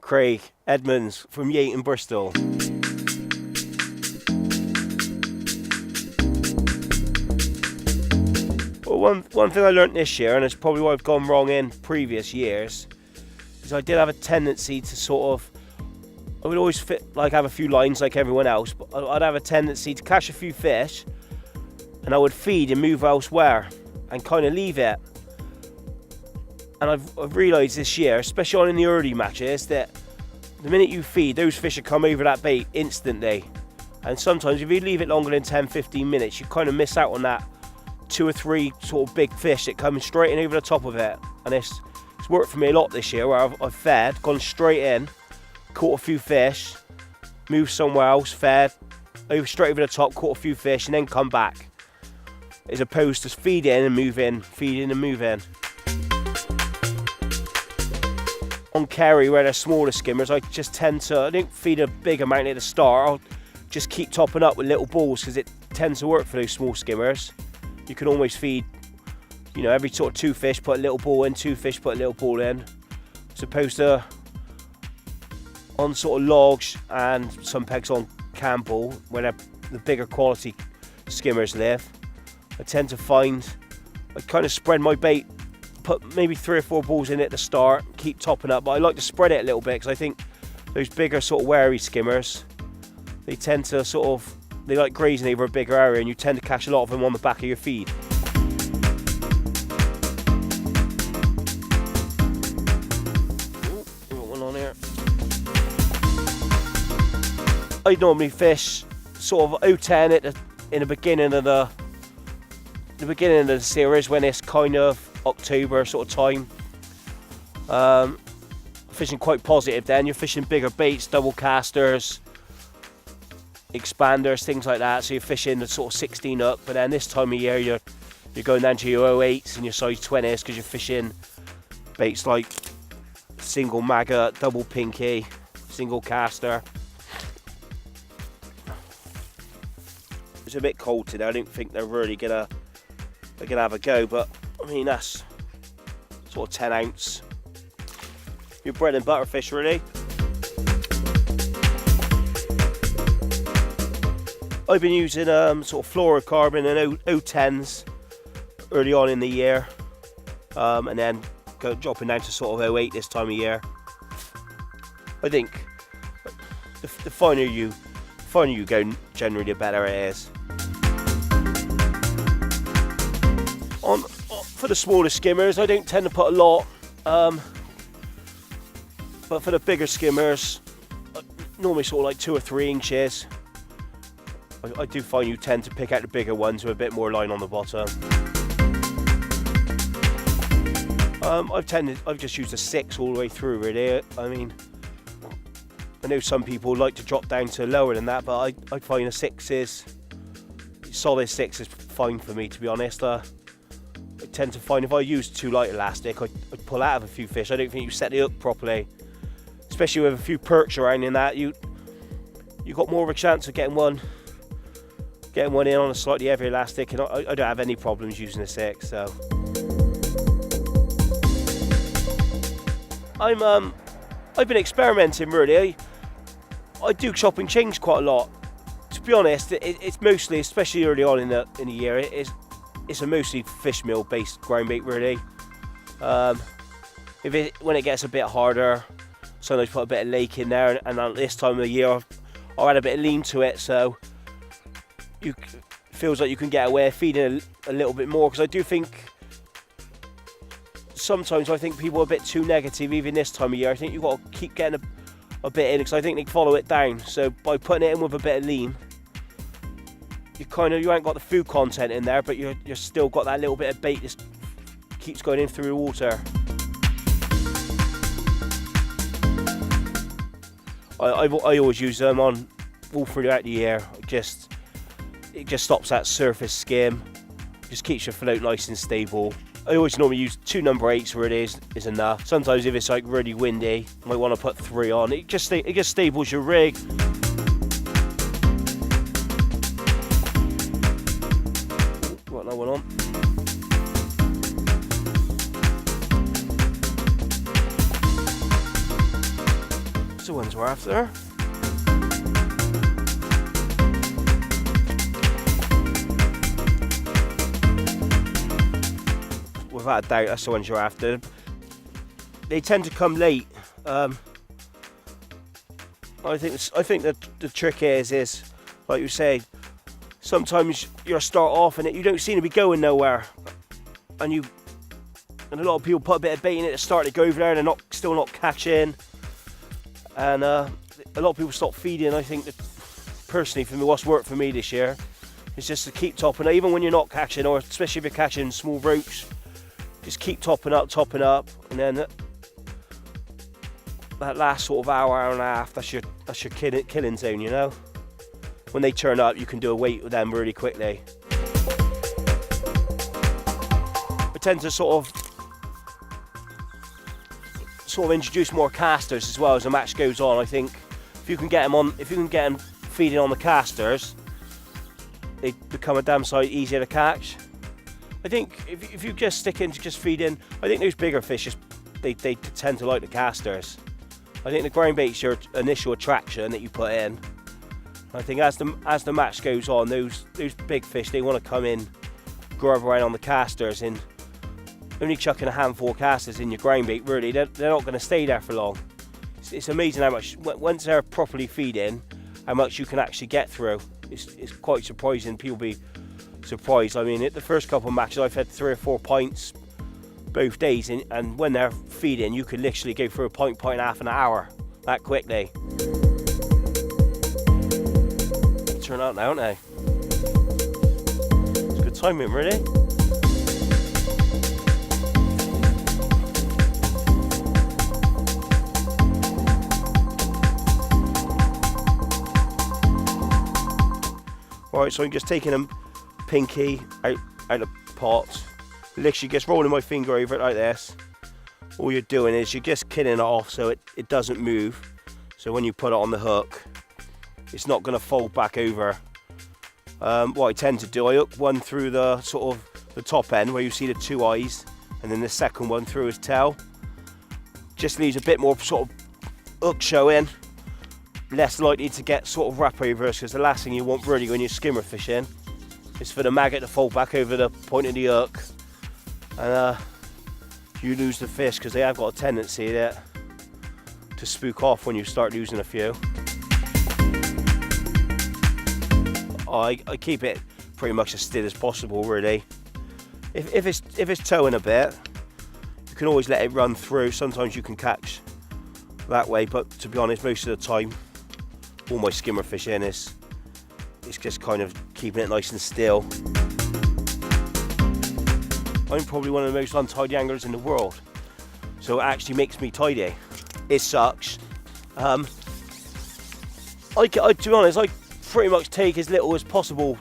Craig Edmunds from Yate in Bristol. Well, one thing I learnt this year, and it's probably what I've gone wrong in previous years, is I did have a tendency to sort of, I would always have a few lines like everyone else, but I'd have a tendency to catch a few fish, and I would feed and move elsewhere, and kind of leave it. And I've realised this year, especially on in the early matches, that the minute you feed, those fish will come over that bait instantly. And sometimes if you leave it longer than 10-15 minutes, you kind of miss out on that 2 or 3 sort of big fish that come straight in over the top of it. And it's worked for me a lot this year, where I've fed, gone straight in, caught a few fish, moved somewhere else, fed, straight over the top, caught a few fish, and then come back. As opposed to feed in and move in, feed in and move in. On Kerry, where they're smaller skimmers, I just tend to, I don't feed a big amount at the start. I'll just keep topping up with little balls, because it tends to work for those small skimmers. You can almost feed, every sort of 2 fish, put a little ball in, 2 fish, put a little ball in. As opposed to on sort of logs and some pegs on Campbell, where the bigger quality skimmers live, I tend to find, I kind of spread my bait, put maybe 3 or 4 balls in at the start, keep topping up, but I like to spread it a little bit, because I think those bigger sort of wary skimmers, they tend to sort of, they like grazing over a bigger area, and you tend to catch a lot of them on the back of your feed. Ooh, got one on here. I normally fish sort of 010 in the beginning of the series, when it's kind of October sort of time. Fishing quite positive then. You're fishing bigger baits, double casters, expanders, things like that. So you're fishing the sort of 16 up. But then this time of year, you're going down to your 08s and your size 20s, because you're fishing baits like single maggot, double pinky, single caster. It's a bit cold today. I don't think they're really gonna have a go, but I mean, that's sort of 10 ounce. Your bread and butter fish, really. I've been using sort of fluorocarbon and O10s early on in the year, and then dropping down to sort of 08 this time of year. I think the finer you go, generally the better it is. For the smaller skimmers, I don't tend to put a lot, but for the bigger skimmers, normally sort of like 2 or 3 inches. I do find you tend to pick out the bigger ones with a bit more line on the bottom. I've just used a 6 all the way through, really. I mean, I know some people like to drop down to lower than that, but I find a 6 is solid. 6 is fine for me, to be honest. I tend to find if I use too light elastic, I'd pull out of a few fish. I don't think you set the hook properly, especially with a few perch around in that. You got more of a chance of getting one in on a slightly heavier elastic, and I don't have any problems using a 6. So I've been experimenting, really. I do chop and change quite a lot. To be honest, it's mostly, especially early on in the year, it's a mostly fish meal based ground bait, really. When it gets a bit harder, sometimes put a bit of lake in there, and at this time of the year I'll add a bit of lean to it, so it feels like you can get away feeding a little bit more. Because I do think sometimes people are a bit too negative, even this time of year. I think you've got to keep getting a bit in, because I think they follow it down. So by putting it in with a bit of lean, you ain't got the food content in there, but you're still got that little bit of bait that keeps going in through the water. I always use them on all throughout the year. It just stops that surface skim, just keeps your float nice and stable. I always normally use 2 number 8s where it is enough. Sometimes if it's like really windy, you might want to put 3 on. It just stables your rig. Got another one on. That's the ones we're after. Without a doubt, that's the ones you're after. They tend to come late. I think that the trick is like you say, sometimes you start off and you don't seem to be going nowhere, and a lot of people put a bit of bait in it to start to go over there and they're still not catching, and a lot of people stop feeding. I think that personally, for me, what's worked for me this year is just to keep topping up, even when you're not catching, or especially if you're catching small roach. Just keep topping up, and then that last sort of hour and a half, that's your killing zone, you know. When they turn up, you can do a weight with them really quickly. I tend to sort of introduce more casters as well as the match goes on. I think if you can get them feeding on the casters, they become a damn sight easier to catch. I think if you just stick into just feeding, I think those bigger fish they tend to like the casters. I think the ground bait's your initial attraction that you put in. I think as the match goes on, those big fish, they want to come in, grub around on the casters, and only chucking a handful of casters in your ground bait, really, they're not going to stay there for long. It's amazing how much, once they're properly feeding, how much you can actually get through. It's quite surprising. People be surprised. I mean, the first couple of matches I've had 3 or 4 pints both days, and when they're feeding, you can literally go through a pint and a half in an hour that quickly. Turn out now, aren't they? It's good timing, really. Right, so I'm just taking them pinky out of pot. Literally just rolling my finger over it like this. All you're doing is you're just killing it off so it doesn't move. So when you put it on the hook, it's not going to fold back over. What I tend to do, I hook one through the sort of the top end where you see the 2 eyes, and then the second one through his tail. Just leaves a bit more sort of hook showing, less likely to get sort of wrap overs, because the last thing you want really when you're skimmer fishing is for the maggot to fold back over the point of the hook, and you lose the fish, because they have got a tendency to spook off when you start losing a few. I keep it pretty much as still as possible, really. If it's towing a bit, you can always let it run through. Sometimes you can catch that way, but to be honest, most of the time, all my skimmer fishing it's just kind of keeping it nice and still. I'm probably one of the most untidy anglers in the world, so it actually makes me tidy. It sucks. To be honest, I pretty much take as little as possible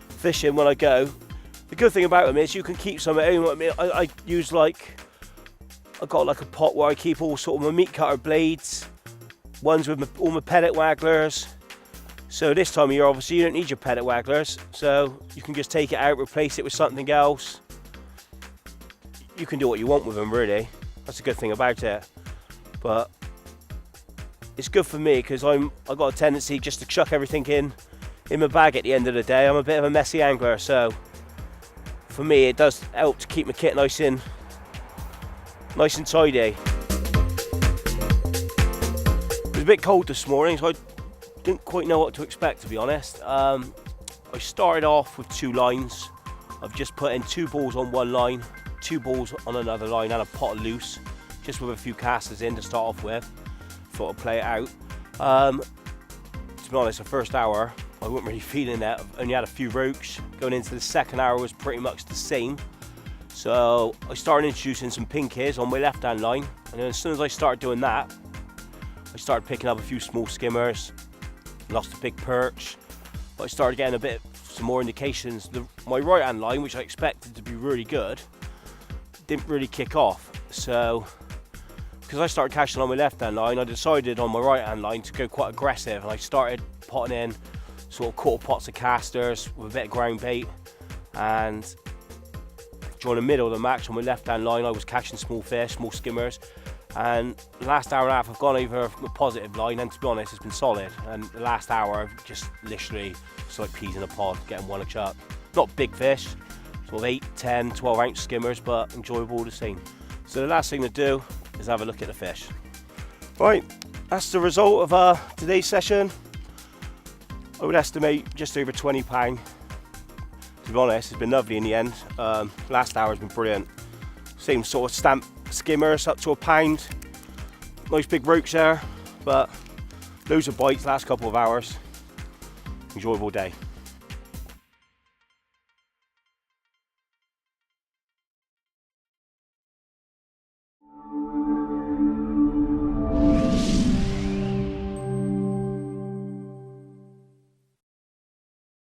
fishing when I go. The good thing about them is you can keep some at home. I mean, I use I've got like a pot where I keep all sort of my meat cutter blades, ones with all my pellet wagglers. So this time of year, obviously, you don't need your pellet wagglers, so you can just take it out, replace it with something else. You can do what you want with them, really. That's a good thing about it. But it's good for me because I've got a tendency just to chuck everything in my bag at the end of the day. I'm a bit of a messy angler, so for me it does help to keep my kit nice and tidy. It was a bit cold this morning, so I didn't quite know what to expect, to be honest. I started off with 2 lines. I've just put in 2 balls on one line, 2 balls on another line, and a pot of loose, just with a few casters in to start off with. Thought I'd play it out. To be honest, the first hour I wasn't really feeling that. I only had a few roach. Going into the second hour was pretty much the same. So I started introducing some pinkies on my left hand line, and then as soon as I started doing that, I started picking up a few small skimmers, lost a big perch, but I started getting some more indications. My right hand line, which I expected to be really good, didn't really kick off. So because I started catching on my left hand line, I decided on my right hand line to go quite aggressive, and I started potting in sort of quarter pots of casters with a bit of ground bait, and during the middle of the match on my left hand line I was catching small fish, small skimmers, And the last hour and a half I've gone over a positive line, and to be honest, it's been solid. And the last hour I've just literally, it's like peas in a pod, getting one a chuck. Not big fish, sort of 8, 10, 12 ounce skimmers, but enjoyable all the same. So the last thing to do is have a look at the fish. Right, that's the result of today's session. I would estimate just over £20. To be honest, it's been lovely in the end. Last hour's been brilliant. Same sort of stamp skimmers up to £1. Nice big roach there, but loads of bites last couple of hours. Enjoyable day.